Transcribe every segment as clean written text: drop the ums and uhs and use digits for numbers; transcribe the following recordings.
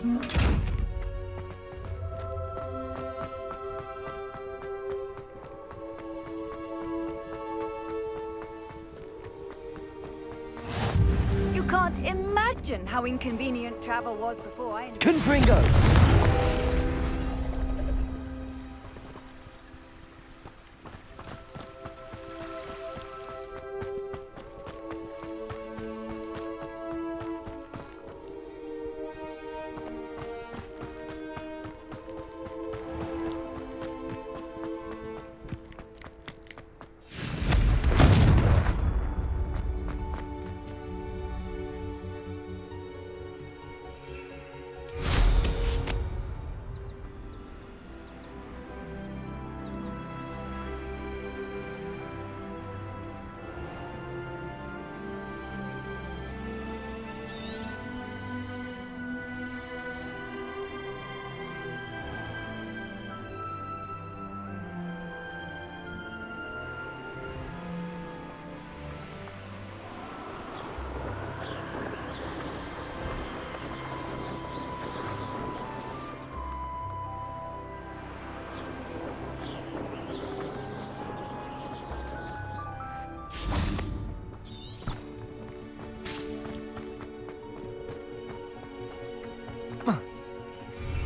You can't imagine how inconvenient travel was before I... Confringo!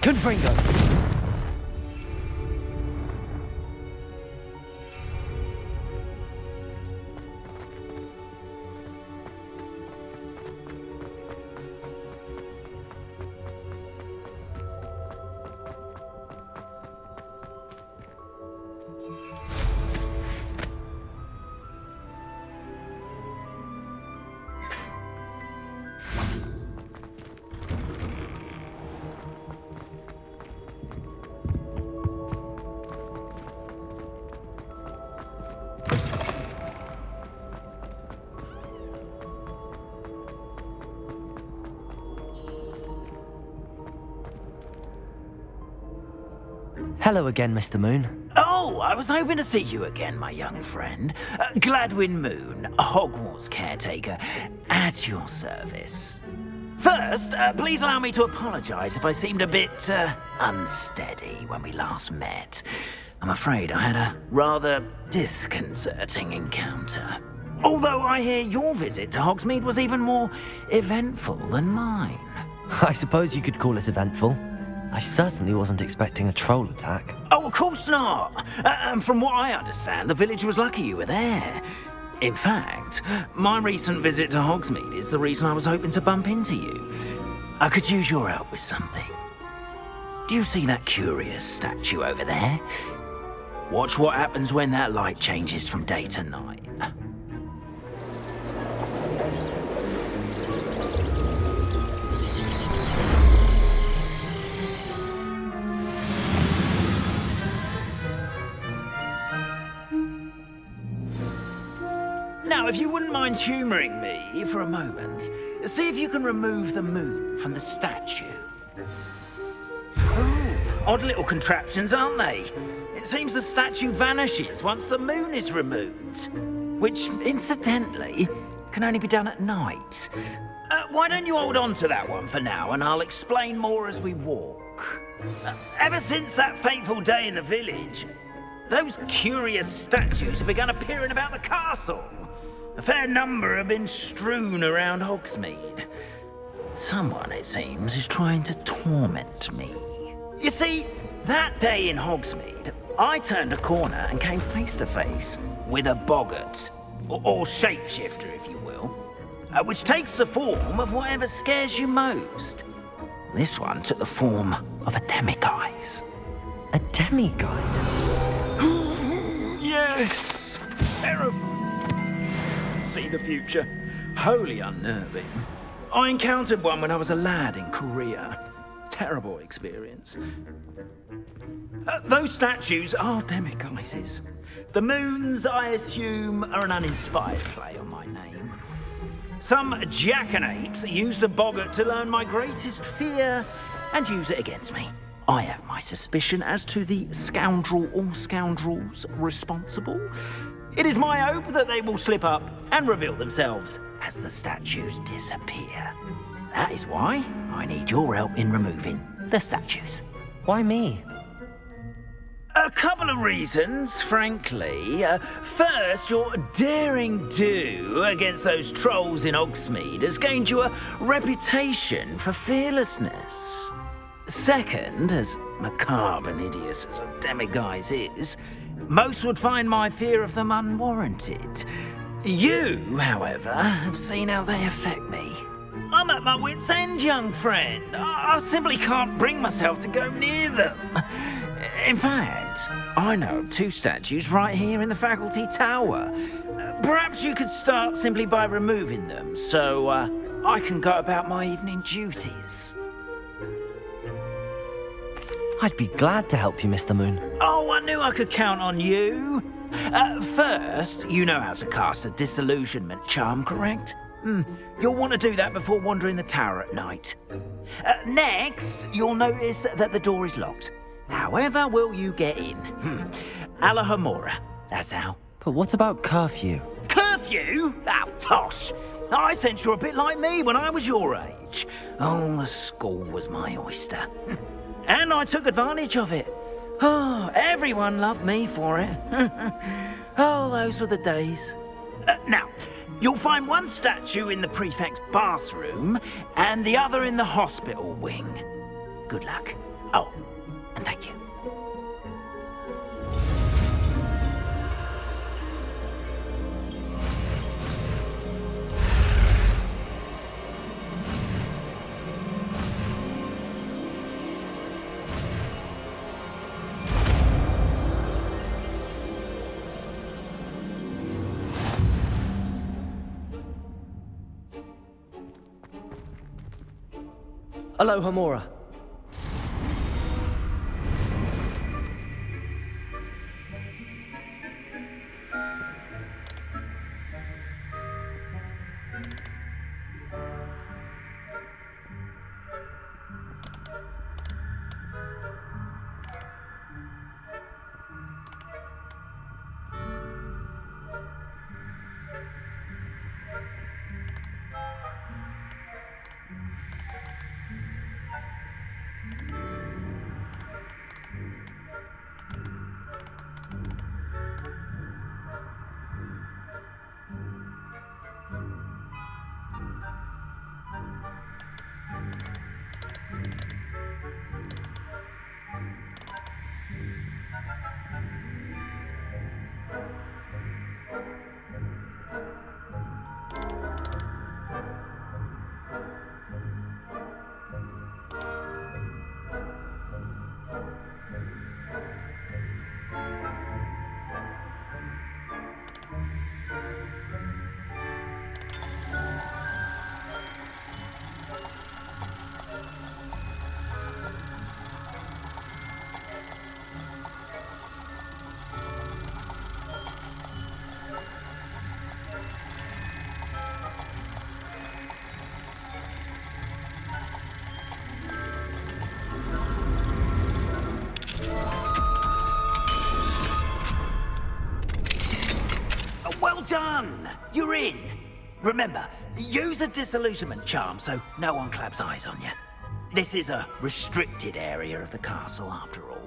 Confringo! Hello again, Mr. Moon. Oh, I was hoping to see you again, my young friend. Gladwin Moon, Hogwarts caretaker, at your service. First, please allow me to apologize if I seemed a bit, unsteady when we last met. I'm afraid I had a rather disconcerting encounter. Although I hear your visit to Hogsmeade was even more eventful than mine. I suppose you could call it eventful. I certainly wasn't expecting a troll attack. Oh, of course not. And from what I understand, the village was lucky you were there. In fact, my recent visit to Hogsmeade is the reason I was hoping to bump into you. I could use your help with something. Do you see that curious statue over there? Watch what happens when that light changes from day to night. Now, if you wouldn't mind humouring me for a moment, see if you can remove the moon from the statue. Oh, odd little contraptions, aren't they? It seems the statue vanishes once the moon is removed, which, incidentally, can only be done at night. Why don't you hold on to that one for now, and I'll explain more as we walk. Ever since that fateful day in the village, those curious statues have begun appearing about the castle. A fair number have been strewn around Hogsmeade. Someone, it seems, is trying to torment me. You see, that day in Hogsmeade, I turned a corner and came face to face with a boggart, or shapeshifter, if you will, which takes the form of whatever scares you most. This one took the form of a demiguise. A demiguise? Yes! Terrible. See the future. Wholly unnerving. I encountered one when I was a lad in Korea. Terrible experience. Those statues are demiguises. The moons, I assume, are an uninspired play on my name. Some jackanapes used a boggart to learn my greatest fear and use it against me. I have my suspicion as to the scoundrel or scoundrels responsible. It is my hope that they will slip up and reveal themselves as the statues disappear. That is why I need your help in removing the statues. Why me? A couple of reasons, frankly. First, your daring do against those trolls in Hogsmeade has gained you a reputation for fearlessness. Second, as macabre and hideous as a demiguise is, most would find my fear of them unwarranted. You, however, have seen how they affect me. I'm at my wit's end, young friend. I simply can't bring myself to go near them. In fact, I know of 2 statues right here in the faculty tower. Perhaps you could start simply by removing them, so I can go about my evening duties. I'd be glad to help you, Mr. Moon. Oh, I knew I could count on you. First, you know how to cast a disillusionment charm, correct? You'll want to do that before wandering the tower at night. Next, you'll notice that the door is locked. However will you get in? Alahomora, that's how. But what about curfew? Curfew? Oh, tosh. I sense you're a bit like me when I was your age. Oh, the school was my oyster. And I took advantage of it. Oh, everyone loved me for it. Oh, those were the days. Now, you'll find one statue in the prefect's bathroom and the other in the hospital wing. Good luck. Oh, and thank you. Alohomora. Done! You're in! Remember, use a disillusionment charm so no one claps eyes on you. This is a restricted area of the castle, after all.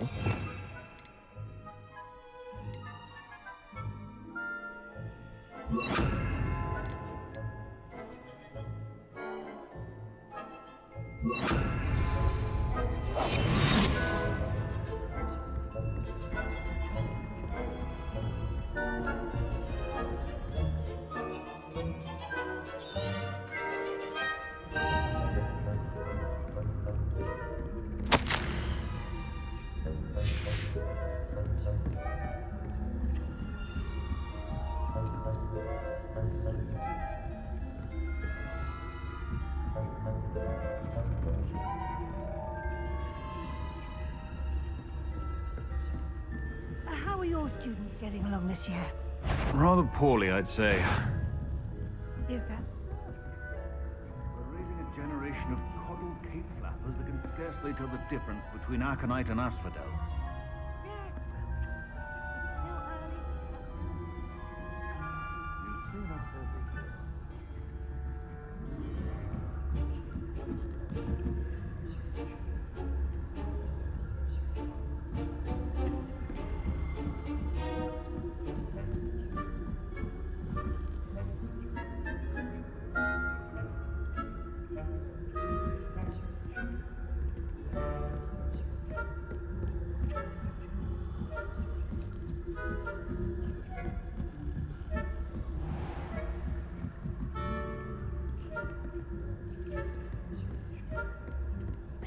How are your students getting along this year? Rather poorly, I'd say. Is that? We're raising a generation of coddled cape flappers that can scarcely tell the difference between aconite and asphodel. Yes, well, still early. You soon have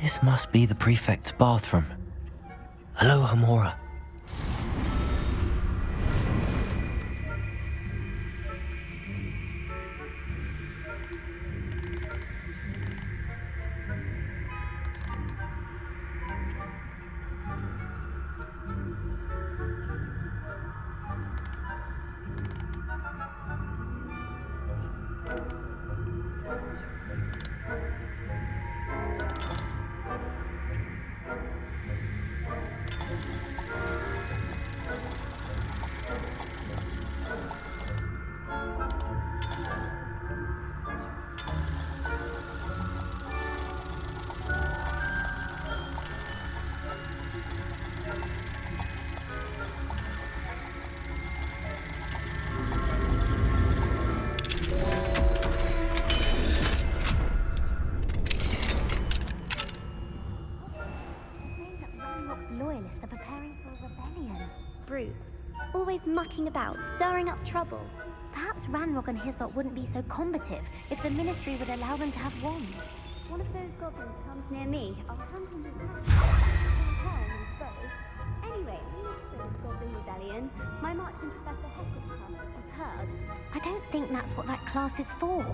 This must be the prefect's bathroom. Aloha Mora. Loyalists are preparing for a rebellion. Brutes, always mucking about, stirring up trouble. Perhaps Ranrock and his lot wouldn't be so combative if the Ministry would allow them to have wands. One of those goblins comes near me, I'll hunt him with Anyway, Goblin Rebellion, my marching Professor Hogwarts has heard. I don't think that's what that class is for.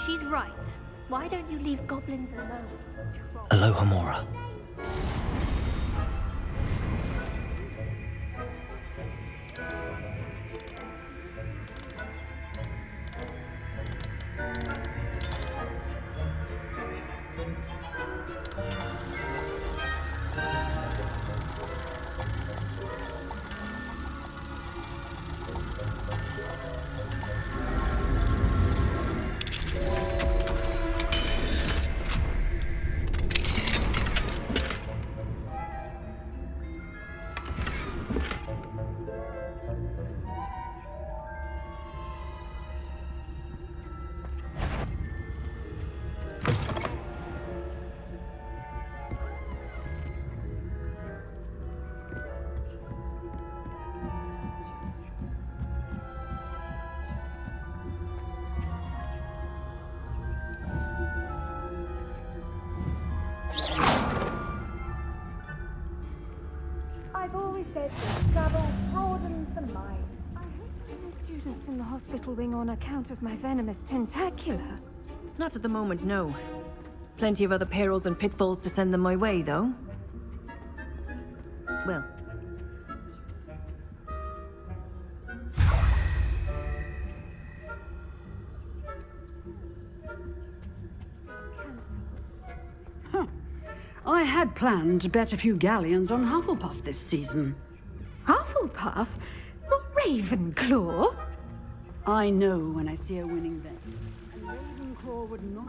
She's right. Why don't you leave goblins alone? Aloha Mora. I've always said that travel broadens the mind. I hope there are no students in the hospital wing on account of my venomous tentacular. Not at the moment, no. Plenty of other perils and pitfalls to send them my way, though. Well. I had planned to bet a few galleons on Hufflepuff this season. Hufflepuff? Not Ravenclaw? I know when I see a winning bet. And Ravenclaw would not...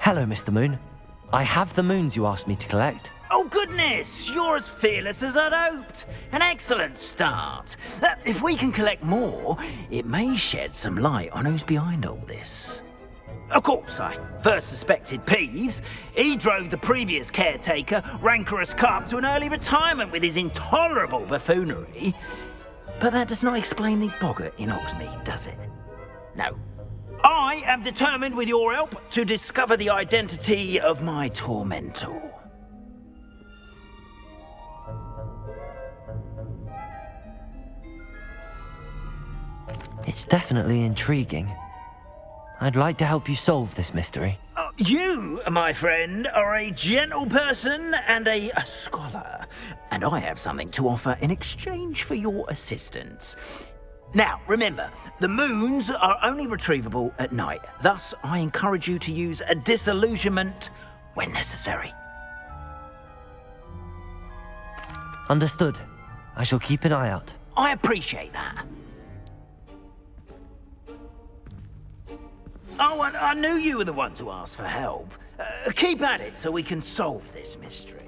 Hello, Mr. Moon. I have the moons you asked me to collect. Oh goodness, you're as fearless as I'd hoped. An excellent start. If we can collect more, it may shed some light on who's behind all this. Of course, I first suspected Peeves. He drove the previous caretaker, rancorous Carp, to an early retirement with his intolerable buffoonery. But that does not explain the boggart in Hogsmeade, does it? No. I am determined, with your help, to discover the identity of my tormentor. It's definitely intriguing. I'd like to help you solve this mystery. You, my friend, are a gentle person and a scholar, and I have something to offer in exchange for your assistance. Now, remember, the moons are only retrievable at night. Thus, I encourage you to use a disillusionment when necessary. Understood. I shall keep an eye out. I appreciate that. Oh, I knew you were the one to ask for help. Keep at it so we can solve this mystery.